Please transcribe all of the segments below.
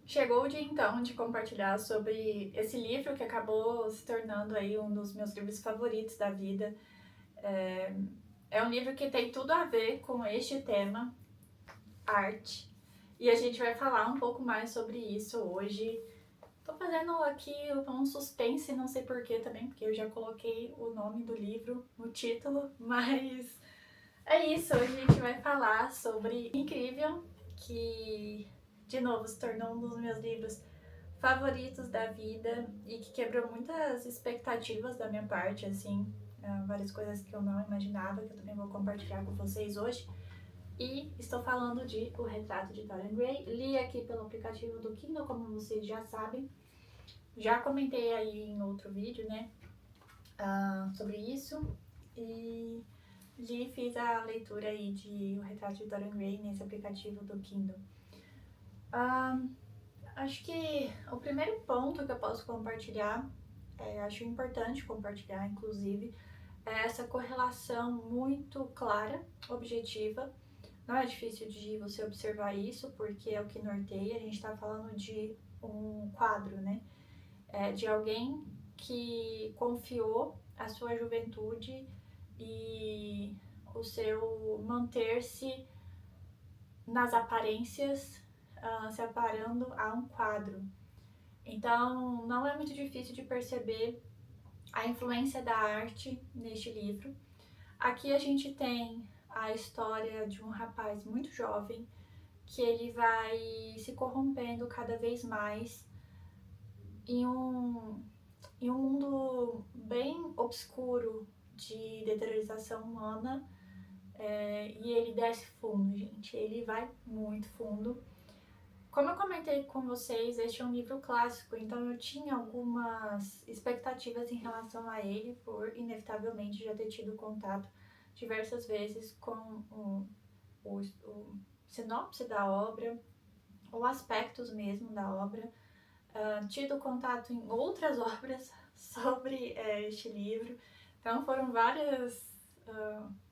Chegou o dia então de compartilhar sobre esse livro que acabou se tornando aí um dos meus livros favoritos da vida. É, é um livro que tem tudo a ver com este tema, arte. E a gente vai falar um pouco mais sobre isso hoje. Tô fazendo aqui um suspense, não sei porquê também, porque eu já coloquei o nome do livro no título, mas é isso, hoje a gente vai falar sobre Incrível, que de novo se tornou um dos meus livros favoritos da vida e que quebrou muitas expectativas da minha parte, assim, várias coisas que eu não imaginava, que eu também vou compartilhar com vocês hoje. E estou falando de O Retrato de Dorian Gray. Li aqui pelo aplicativo do Kindle, como vocês já sabem. Já comentei aí em outro vídeo, né, sobre isso. E fiz a leitura aí de O Retrato de Dorian Gray nesse aplicativo do Kindle. Ah, Acho que o primeiro ponto que eu posso compartilhar, acho importante compartilhar, inclusive, é essa correlação muito clara, objetiva. Não é difícil de você observar isso, porque é o que norteia. A gente está falando de um quadro, né? De alguém que confiou a sua juventude e o seu manter-se nas aparências, se aparando a um quadro. Então, não é muito difícil de perceber a influência da arte neste livro. Aqui a gente tem a história de um rapaz muito jovem que ele vai se corrompendo cada vez mais em um mundo bem obscuro de deterioração humana. E ele desce fundo, gente. Ele vai muito fundo. Como eu comentei com vocês, este é um livro clássico, então eu tinha algumas expectativas em relação a ele, por inevitavelmente já ter tido contato diversas vezes com o sinopse da obra, ou aspectos mesmo da obra, tido contato em outras obras sobre este livro. Então foram várias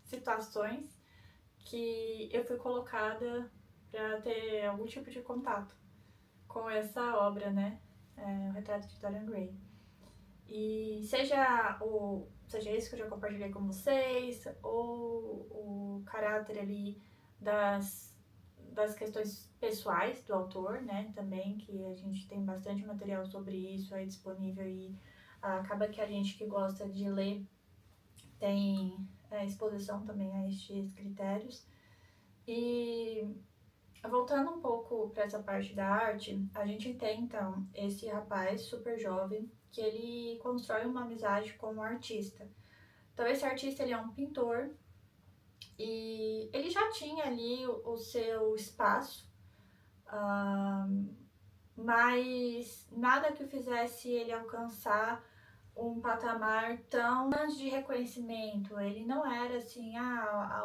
situações que eu fui colocada para ter algum tipo de contato com essa obra, né? O Retrato de Dorian Gray. E seja isso que eu já compartilhei com vocês, ou o caráter ali das questões pessoais do autor, né? Também, que a gente tem bastante material sobre isso aí disponível e acaba que a gente que gosta de ler tem exposição também a estes critérios. E voltando um pouco para essa parte da arte, a gente tem então esse rapaz super jovem que ele constrói uma amizade com um artista. Então esse artista ele é um pintor e ele já tinha ali o seu espaço, mas nada que o fizesse ele alcançar um patamar tão grande de reconhecimento. Ele não era assim,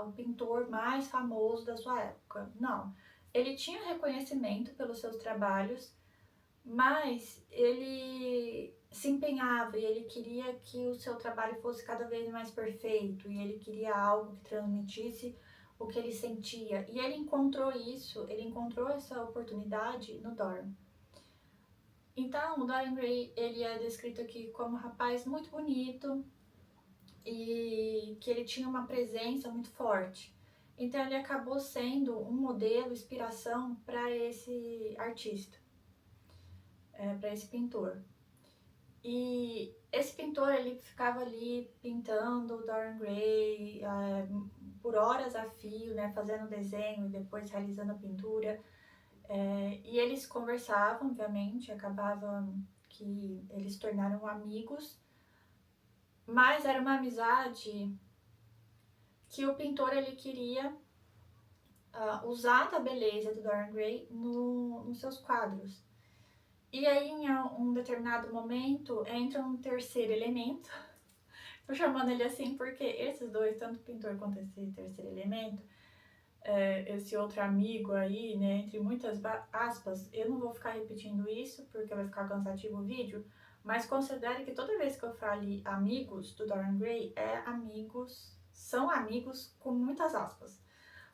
o pintor mais famoso da sua época. Não. Ele tinha reconhecimento pelos seus trabalhos, mas ele se empenhava e ele queria que o seu trabalho fosse cada vez mais perfeito e ele queria algo que transmitisse o que ele sentia. E ele encontrou isso, ele encontrou essa oportunidade no Dorian. Então, o Dorian Gray, ele é descrito aqui como um rapaz muito bonito e que ele tinha uma presença muito forte. Então, ele acabou sendo um modelo, inspiração para esse artista, para esse pintor. E esse pintor, ele ficava ali pintando o Dorian Gray por horas a fio, né, fazendo desenho e depois realizando a pintura. E eles conversavam, obviamente, acabava que eles se tornaram amigos, mas era uma amizade que o pintor ele queria usar da beleza do Dorian Gray nos seus quadros. E aí, em um determinado momento, entra um terceiro elemento. Tô chamando ele assim porque esses dois, tanto o pintor quanto esse terceiro elemento, esse outro amigo aí, né, entre muitas aspas, eu não vou ficar repetindo isso porque vai ficar cansativo o vídeo, mas considere que toda vez que eu fale amigos do Dorian Gray, são amigos com muitas aspas,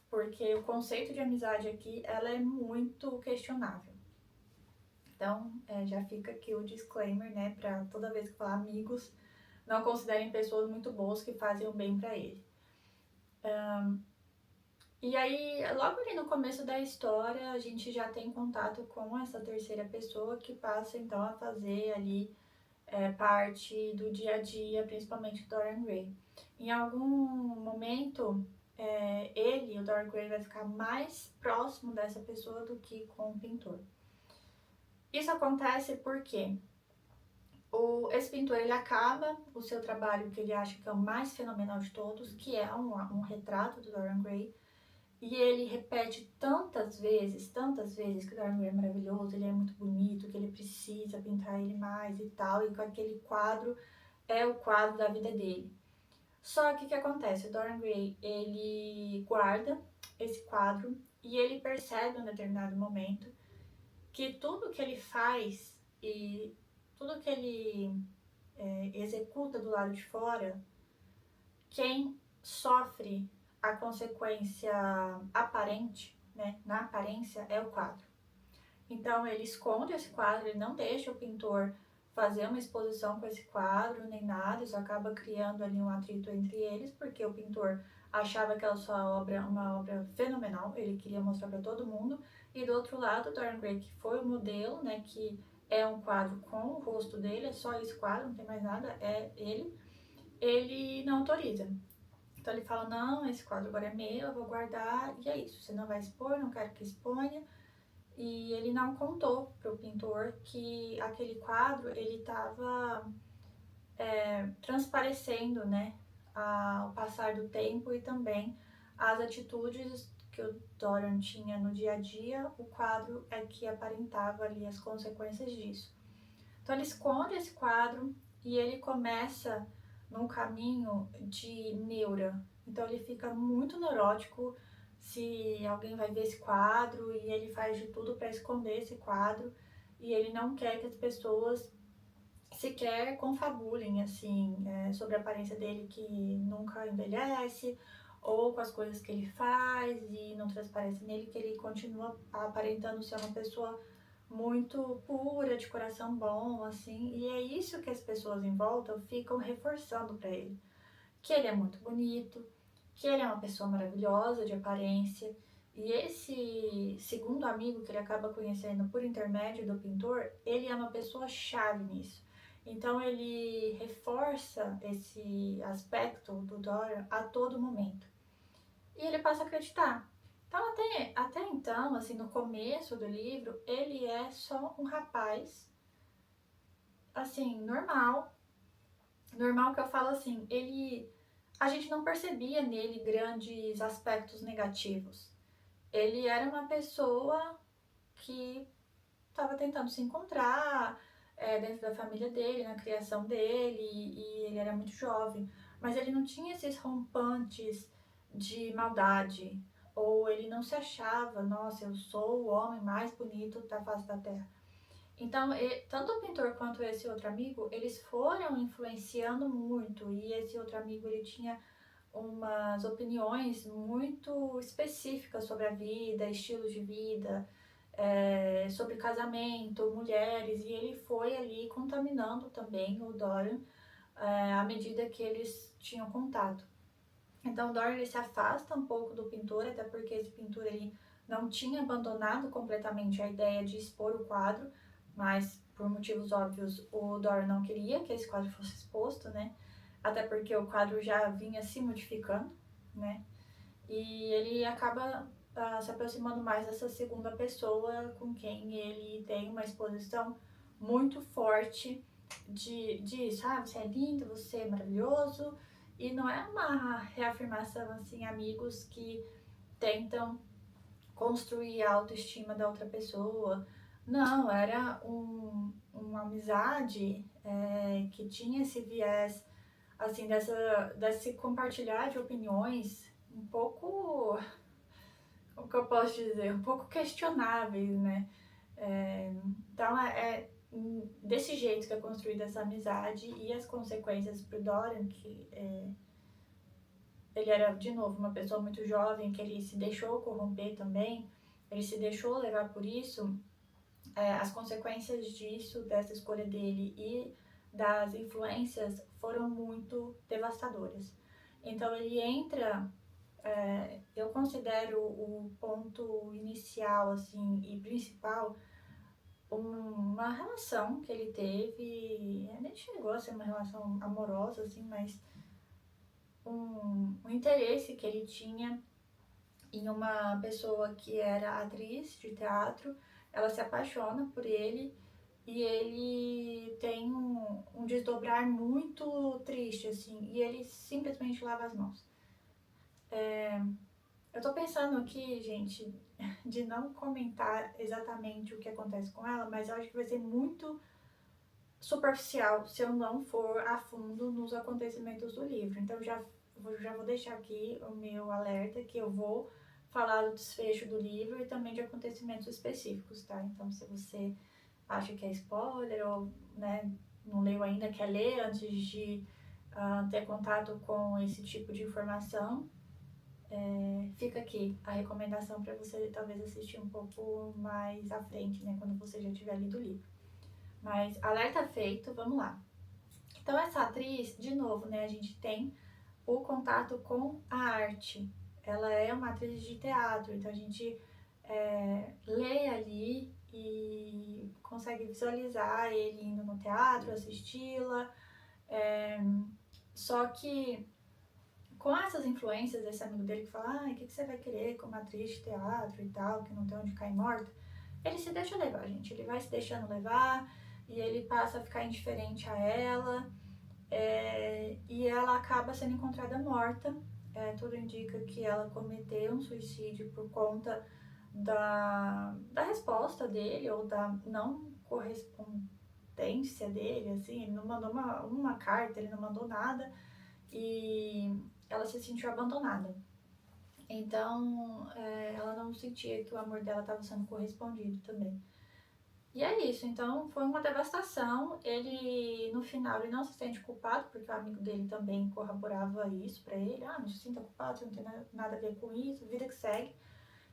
porque o conceito de amizade aqui, ela é muito questionável. Então, já fica aqui o disclaimer, né, para toda vez que falar amigos, não considerem pessoas muito boas que fazem o bem para ele. E aí, logo ali no começo da história, a gente já tem contato com essa terceira pessoa que passa então a fazer ali parte do dia a dia, principalmente do Dorian Gray. Em algum momento, o Dorian Gray, vai ficar mais próximo dessa pessoa do que com o pintor. Isso acontece porque esse pintor ele acaba o seu trabalho que ele acha que é o mais fenomenal de todos, que é um retrato do Dorian Gray, e ele repete tantas vezes que o Dorian Gray é maravilhoso, ele é muito bonito, que ele precisa pintar ele mais e tal, e com aquele quadro é o quadro da vida dele. Só que o que acontece? O Dorian Gray, ele guarda esse quadro e ele percebe em um determinado momento que tudo que ele faz e tudo que ele executa do lado de fora, quem sofre a consequência aparente, né, na aparência, é o quadro. Então ele esconde esse quadro, ele não deixa o pintor fazer uma exposição com esse quadro, nem nada, isso acaba criando ali um atrito entre eles, porque o pintor achava aquela sua obra uma obra fenomenal, ele queria mostrar para todo mundo, e do outro lado, o Dorian Gray, que foi o modelo, né, que é um quadro com o rosto dele, é só esse quadro, não tem mais nada, é ele não autoriza. Então ele fala, não, esse quadro agora é meu, eu vou guardar, e é isso, você não vai expor, não quero que exponha. E ele não contou para o pintor que aquele quadro, ele estava transparecendo, né, o passar do tempo e também as atitudes que o Dorian tinha no dia a dia, o quadro é que aparentava ali as consequências disso. Então ele esconde esse quadro e ele começa num caminho de neura. Então ele fica muito neurótico se alguém vai ver esse quadro e ele faz de tudo para esconder esse quadro e ele não quer que as pessoas sequer confabulem assim sobre a aparência dele que nunca envelhece ou com as coisas que ele faz e não transparece nele que ele continua aparentando ser uma pessoa muito pura, de coração bom, assim, e é isso que as pessoas em volta ficam reforçando para ele, que ele é muito bonito, que ele é uma pessoa maravilhosa de aparência, e esse segundo amigo que ele acaba conhecendo por intermédio do pintor, ele é uma pessoa chave nisso. Então ele reforça esse aspecto do Dorian a todo momento. E ele passa a acreditar. Então, até então, assim, no começo do livro, ele é só um rapaz, assim, normal. Normal que eu falo assim, a gente não percebia nele grandes aspectos negativos. Ele era uma pessoa que estava tentando se encontrar dentro da família dele, na criação dele, e ele era muito jovem. Mas ele não tinha esses rompantes de maldade, ou ele não se achava, nossa, eu sou o homem mais bonito da face da terra. Então, tanto o pintor quanto esse outro amigo, eles foram influenciando muito, e esse outro amigo, ele tinha umas opiniões muito específicas sobre a vida, estilos de vida, sobre casamento, mulheres, e ele foi ali contaminando também o Dorian à medida que eles tinham contato. Então o Dorian ele se afasta um pouco do pintor, até porque esse pintor ele não tinha abandonado completamente a ideia de expor o quadro, mas por motivos óbvios o Dorian não queria que esse quadro fosse exposto, né? Até porque o quadro já vinha se modificando, né? E ele acaba se aproximando mais dessa segunda pessoa com quem ele tem uma exposição muito forte de você é lindo, você é maravilhoso, e não é uma reafirmação assim, amigos que tentam construir a autoestima da outra pessoa. Não, era uma amizade que tinha esse viés, assim, desse compartilhar de opiniões um pouco, o que eu posso dizer, um pouco questionáveis, né? Então, desse jeito que é construída essa amizade e as consequências pro Dorian, que ele era, de novo, uma pessoa muito jovem, que ele se deixou corromper também, ele se deixou levar por isso, as consequências disso, dessa escolha dele e das influências foram muito devastadoras. Então ele entra, eu considero o ponto inicial assim e principal uma relação que ele teve, nem chegou a ser uma relação amorosa assim, mas um interesse que ele tinha em uma pessoa que era atriz de teatro. Ela se apaixona por ele e ele tem um desdobrar muito triste, assim, e ele simplesmente lava as mãos. Eu tô pensando aqui, gente, de não comentar exatamente o que acontece com ela, mas eu acho que vai ser muito superficial se eu não for a fundo nos acontecimentos do livro. Então já vou deixar aqui o meu alerta que eu vou falar do desfecho do livro e também de acontecimentos específicos, tá? Então se você acha que é spoiler ou, né, não leu ainda, quer ler antes de ter contato com esse tipo de informação, fica aqui a recomendação para você talvez assistir um pouco mais à frente, né, quando você já tiver lido o livro. Mas alerta feito, vamos lá. Então essa atriz, de novo, né, a gente tem o contato com a arte. Ela é uma atriz de teatro, então a gente lê ali e consegue visualizar ele indo no teatro, assisti-la. Só que com essas influências desse amigo dele que fala, o que você vai querer como atriz de teatro e tal, que não tem onde cair morta, ele se deixa levar, gente. Ele vai se deixando levar e ele passa a ficar indiferente a ela. E ela acaba sendo encontrada morta. Tudo indica que ela cometeu um suicídio por conta da resposta dele ou da não correspondência dele, assim, ele não mandou uma carta, ele não mandou nada e ela se sentiu abandonada. Então, ela não sentia que o amor dela estava sendo correspondido também. E é isso, então foi uma devastação. Ele, no final, ele não se sente culpado, porque o amigo dele também corroborava isso pra ele. Não se sinta culpado, você não tem nada a ver com isso, vida que segue.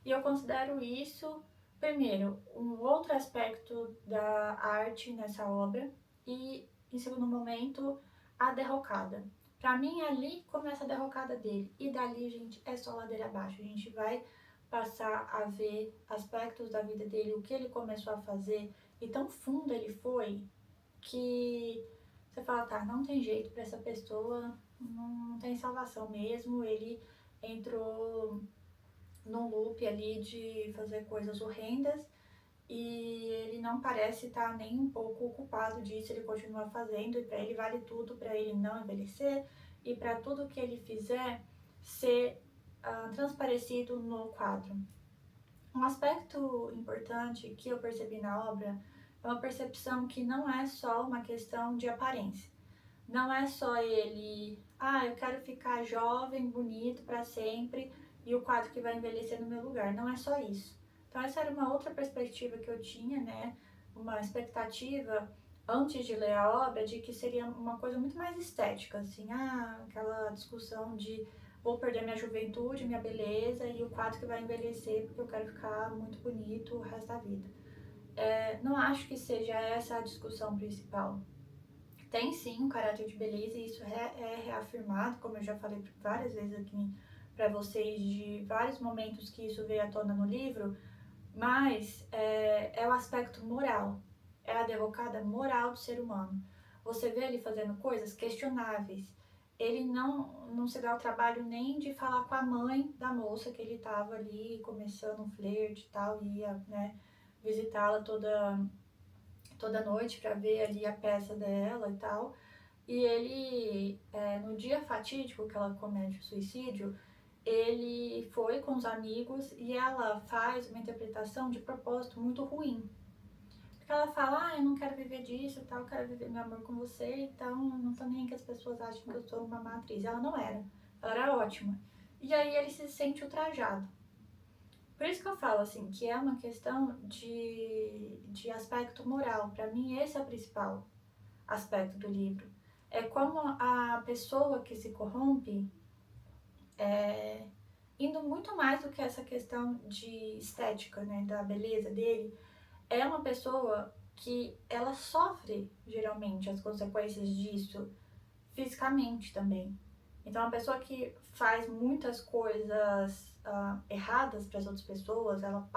E eu considero isso, primeiro, um outro aspecto da arte nessa obra e, em segundo momento, a derrocada. Pra mim, ali começa a derrocada dele e dali, gente, é só ladeira abaixo. A gente vai passar a ver aspectos da vida dele, o que ele começou a fazer e tão fundo ele foi que você fala, tá, não tem jeito pra essa pessoa, não tem salvação mesmo. Ele entrou num loop ali de fazer coisas horrendas e ele não parece estar nem um pouco ocupado disso, ele continua fazendo e para ele vale tudo, para ele não envelhecer e para tudo que ele fizer ser transparecido no quadro. Um aspecto importante que eu percebi na obra é uma percepção que não é só uma questão de aparência. Não é só ele, eu quero ficar jovem, bonito para sempre e o quadro que vai envelhecer no meu lugar. Não é só isso. Então essa era uma outra perspectiva que eu tinha, né? Uma expectativa antes de ler a obra de que seria uma coisa muito mais estética, assim, aquela discussão de vou perder minha juventude, minha beleza e o quadro que vai envelhecer porque eu quero ficar muito bonito o resto da vida. Não acho que seja essa a discussão principal. Tem sim um caráter de beleza e isso é reafirmado, como eu já falei várias vezes aqui para vocês, de vários momentos que isso veio à tona no livro, mas é o aspecto moral, é a derrocada moral do ser humano. Você vê ele fazendo coisas questionáveis, ele não se dá o trabalho nem de falar com a mãe da moça que ele estava ali começando um flerte e tal, e ia, né, visitá-la toda noite para ver ali a peça dela e tal. E ele, no dia fatídico que ela comete o suicídio, ele foi com os amigos e ela faz uma interpretação de propósito muito ruim. Porque ela fala, eu não quero viver disso e tal, eu quero viver meu amor com você, então não tô nem que as pessoas achem que eu sou uma má atriz. Ela não era, ela era ótima. E aí ele se sente ultrajado. Por isso que eu falo, assim, que é uma questão de aspecto moral. Para mim, esse é o principal aspecto do livro. É como a pessoa que se corrompe, indo muito mais do que essa questão de estética, né, da beleza dele, é uma pessoa que ela sofre, geralmente, as consequências disso fisicamente também. Então, é uma pessoa que faz muitas coisas erradas para as outras pessoas, ela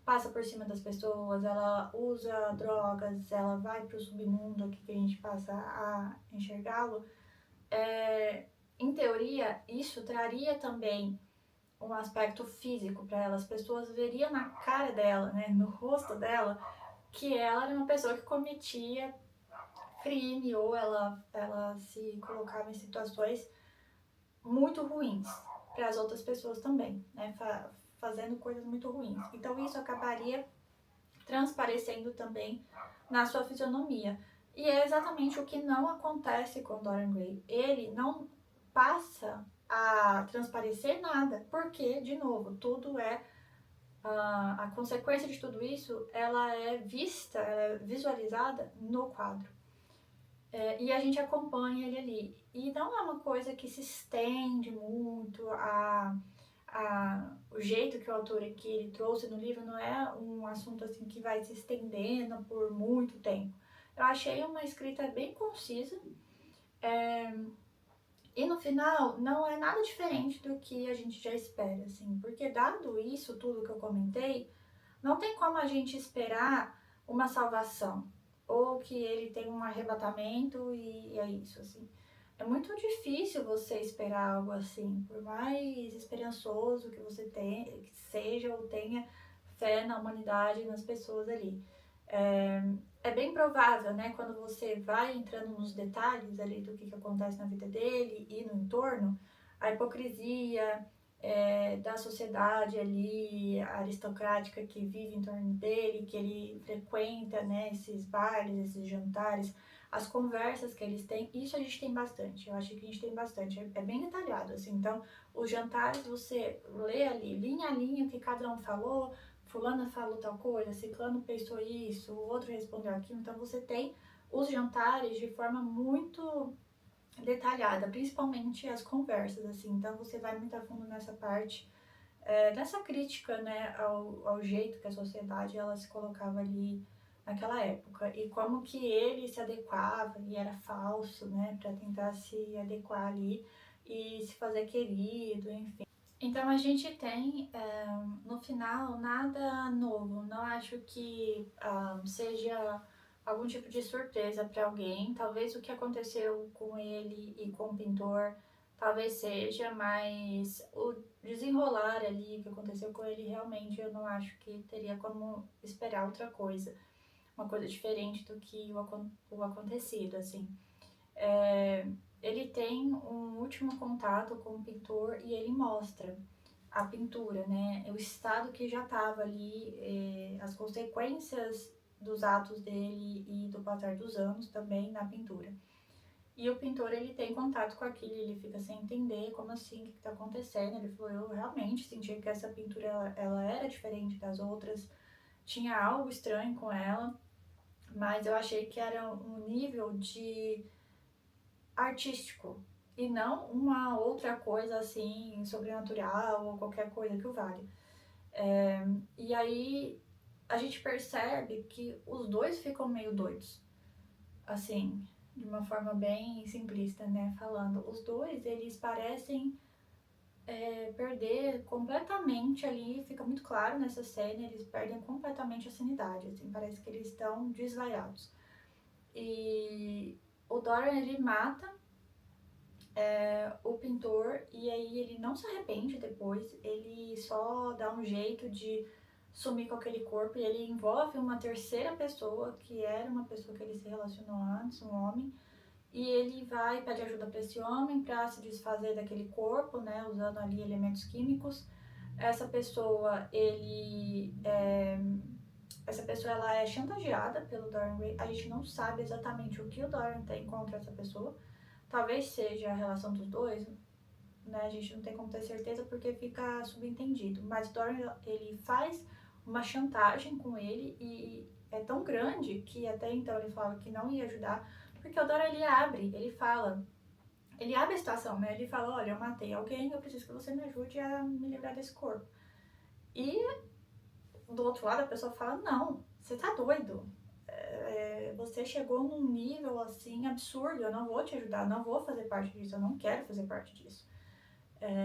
passa por cima das pessoas, ela usa drogas, ela vai para o submundo aqui que a gente passa a enxergá-lo. Em teoria, isso traria também um aspecto físico para ela. As pessoas veriam na cara dela, né, no rosto dela, que ela era uma pessoa que cometia crime ou ela se colocava em situações muito ruins para as outras pessoas também, né, fazendo coisas muito ruins. Então isso acabaria transparecendo também na sua fisionomia. E é exatamente o que não acontece com Dorian Gray. Ele não passa a transparecer nada, porque, de novo, tudo é a consequência de tudo isso, ela é vista, ela é visualizada no quadro. E a gente acompanha ele ali. E não é uma coisa que se estende muito, o jeito que o autor aqui ele trouxe no livro não é um assunto assim que vai se estendendo por muito tempo. Eu achei uma escrita bem concisa, e no final não é nada diferente do que a gente já espera, assim, porque dado isso tudo que eu comentei, não tem como a gente esperar uma salvação, ou que ele tem um arrebatamento e é isso, assim. É muito difícil você esperar algo assim, por mais esperançoso que você tenha, que seja ou tenha fé na humanidade e nas pessoas ali. É bem provável, né, quando você vai entrando nos detalhes ali do que acontece na vida dele e no entorno, a hipocrisia da sociedade ali aristocrática que vive em torno dele, que ele frequenta, né, esses bares, esses jantares, as conversas que eles têm, isso a gente tem bastante, eu acho que a gente tem bastante, é bem detalhado, assim, então, os jantares você lê ali, linha a linha, o que cada um falou, fulana falou tal coisa, ciclano pensou isso, o outro respondeu aquilo, então você tem os jantares de forma muito detalhada, principalmente as conversas, assim, então você vai muito a fundo nessa parte, nessa crítica, né, ao jeito que a sociedade ela se colocava ali naquela época e como que ele se adequava e era falso, né, para tentar se adequar ali e se fazer querido, enfim. Então a gente tem no final nada novo, não acho que seja algum tipo de surpresa para alguém, talvez o que aconteceu com ele e com o pintor talvez seja, mas o desenrolar ali que aconteceu com ele realmente eu não acho que teria como esperar outra coisa, uma coisa diferente do que o acontecido, assim. Ele tem um último contato com o pintor e ele mostra a pintura, né? O estado que já estava ali, as consequências dos atos dele e do passar dos anos também na pintura. E o pintor, ele tem contato com aquilo, ele fica sem entender como assim, o que está acontecendo. Ele falou, eu realmente senti que essa pintura, ela era diferente das outras, tinha algo estranho com ela, mas eu achei que era um nível de artístico e não uma outra coisa assim, sobrenatural ou qualquer coisa que o valha. E aí a gente percebe que os dois ficam meio doidos, assim, de uma forma bem simplista, né, falando. Os dois, eles parecem perder completamente ali, fica muito claro nessa cena, eles perdem completamente a sanidade, assim, parece que eles estão desvaiados. E o Dorian, ele mata o pintor e aí ele não se arrepende depois, ele só dá um jeito de sumir com aquele corpo e ele envolve uma terceira pessoa, que era uma pessoa que ele se relacionou antes, um homem, e ele vai e pede ajuda para esse homem para se desfazer daquele corpo, né, usando ali elementos químicos. Essa pessoa, essa pessoa ela é chantageada pelo Dorian Gray, a gente não sabe exatamente o que o Dorian tem contra essa pessoa, talvez seja a relação dos dois, né? A gente não tem como ter certeza porque fica subentendido. Mas Dorian, ele faz uma chantagem com ele e é tão grande que até então ele fala que não ia ajudar, porque o Dorian ele abre a situação, né? Ele fala, olha, eu matei alguém, eu preciso que você me ajude a me livrar desse corpo. E do outro lado a pessoa fala, não, você tá doido? Você chegou num nível assim absurdo, eu não vou te ajudar, eu não vou fazer parte disso, eu não quero fazer parte disso.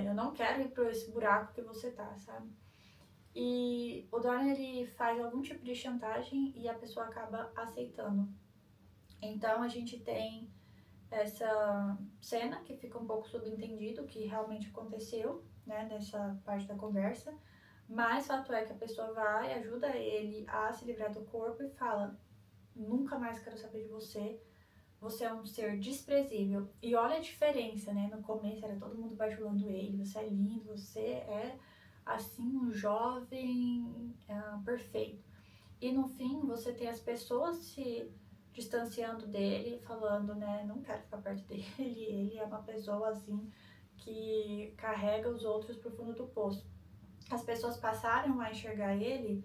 Eu não quero ir por esse buraco que você tá, sabe? E o Dorian, ele faz algum tipo de chantagem e a pessoa acaba aceitando. Então a gente tem essa cena que fica um pouco subentendido o que realmente aconteceu, né, nessa parte da conversa. Mas fato é que a pessoa vai, ajuda ele a se livrar do corpo e fala: nunca mais quero saber de você, você é um ser desprezível. E olha a diferença, né? No começo era todo mundo bajulando ele, você é lindo, você é assim um jovem perfeito. E no fim você tem as pessoas se distanciando dele, falando, né, não quero ficar perto dele, ele é uma pessoa assim que carrega os outros pro fundo do poço. As pessoas passaram a enxergar ele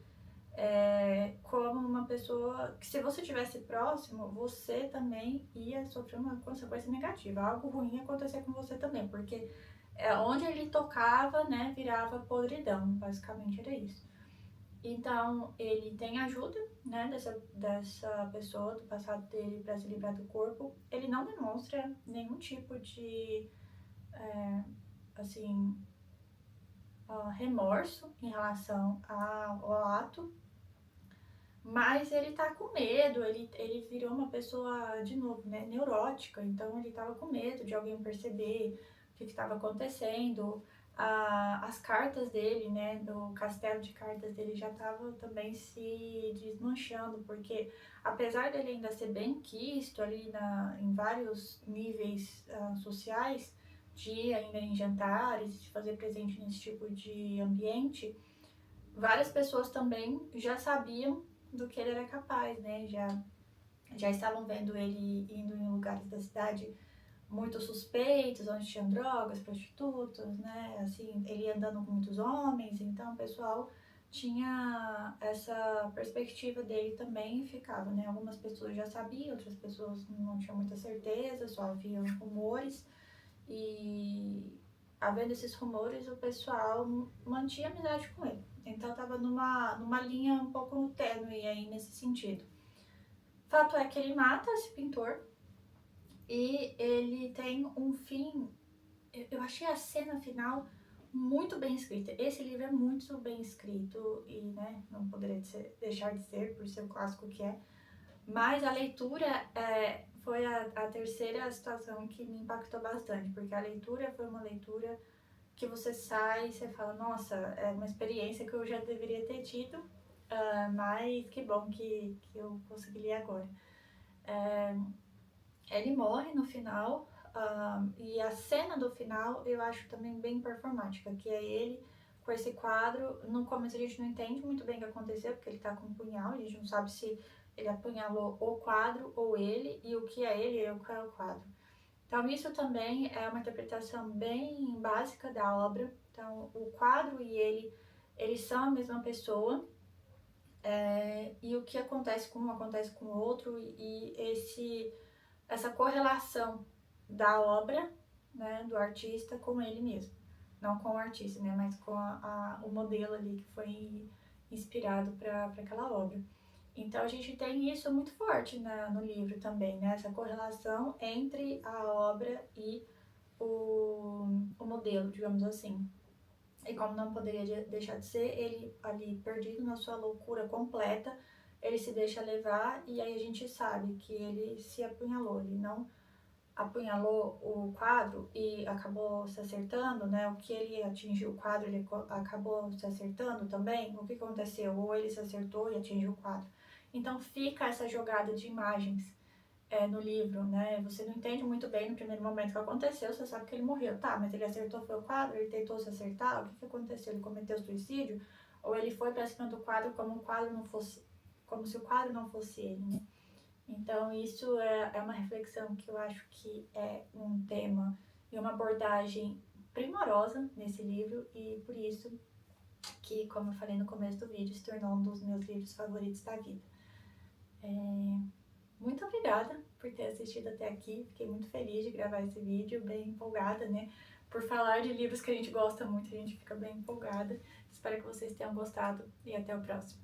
como uma pessoa que, se você estivesse próximo, você também ia sofrer uma consequência negativa, algo ruim ia acontecer com você também, porque onde ele tocava, né, virava podridão, basicamente era isso. Então, ele tem ajuda, né, dessa pessoa, do passado dele, para se livrar do corpo. Ele não demonstra nenhum tipo de, assim, remorso em relação ao ato, mas ele tá com medo, ele virou uma pessoa, de novo, né, neurótica, então ele tava com medo de alguém perceber o que estava acontecendo. As cartas dele, né, do castelo de cartas dele já tava também se desmanchando, porque apesar dele ainda ser bem quisto ali em vários níveis sociais, de ir ainda em jantares, de fazer presente nesse tipo de ambiente, várias pessoas também já sabiam do que ele era capaz, né? Já estavam vendo ele indo em lugares da cidade muito suspeitos, onde tinham drogas, prostitutas, né? Assim, ele andando com muitos homens, então o pessoal tinha essa perspectiva dele também e ficava, né? Algumas pessoas já sabiam, outras pessoas não tinham muita certeza, só haviam rumores. E havendo esses rumores, o pessoal mantinha amizade com ele. Então tava numa linha um pouco tênue aí nesse sentido. Fato é que ele mata esse pintor e ele tem um fim. Eu achei a cena final muito bem escrita. Esse livro é muito bem escrito e, né, não poderia deixar de ser, por ser o clássico que é. Mas a leitura foi a terceira situação que me impactou bastante, porque a leitura foi uma leitura que você sai e você fala, nossa, é uma experiência que eu já deveria ter tido, mas que bom que eu consegui ler agora. Ele morre no final, e a cena do final eu acho também bem performática, que é ele com esse quadro. No começo a gente não entende muito bem o que aconteceu, porque ele tá com um punhal, a gente não sabe se ele apunhalou o quadro ou ele, e o que é ele e o que é o quadro. Então isso também é uma interpretação bem básica da obra. Então o quadro e ele, eles são a mesma pessoa, e o que acontece com um acontece com o outro, e essa correlação da obra, né, do artista com ele mesmo. Não com o artista, né, mas com o modelo ali que foi inspirado para aquela obra. Então a gente tem isso muito forte no livro também, né, essa correlação entre a obra e o modelo, digamos assim. E como não poderia deixar de ser, ele ali perdido na sua loucura completa, ele se deixa levar e aí a gente sabe que ele se apunhalou, ele não apunhalou o quadro e acabou se acertando, né? O que ele atingiu o quadro, ele acabou se acertando também. O que aconteceu? Ou ele se acertou e atingiu o quadro. Então fica essa jogada de imagens no livro, né? Você não entende muito bem no primeiro momento o que aconteceu, você sabe que ele morreu, tá? Mas ele acertou foi o quadro, ele tentou se acertar, o que aconteceu? Ele cometeu suicídio? Ou ele foi pra cima do quadro como o quadro não fosse, como se o quadro não fosse ele, né? Então isso é uma reflexão que eu acho que é um tema e uma abordagem primorosa nesse livro, e por isso que, como eu falei no começo do vídeo, se tornou um dos meus livros favoritos da vida. Muito obrigada por ter assistido até aqui, fiquei muito feliz de gravar esse vídeo, bem empolgada, né? Por falar de livros que a gente gosta muito, a gente fica bem empolgada. Espero que vocês tenham gostado e até o próximo.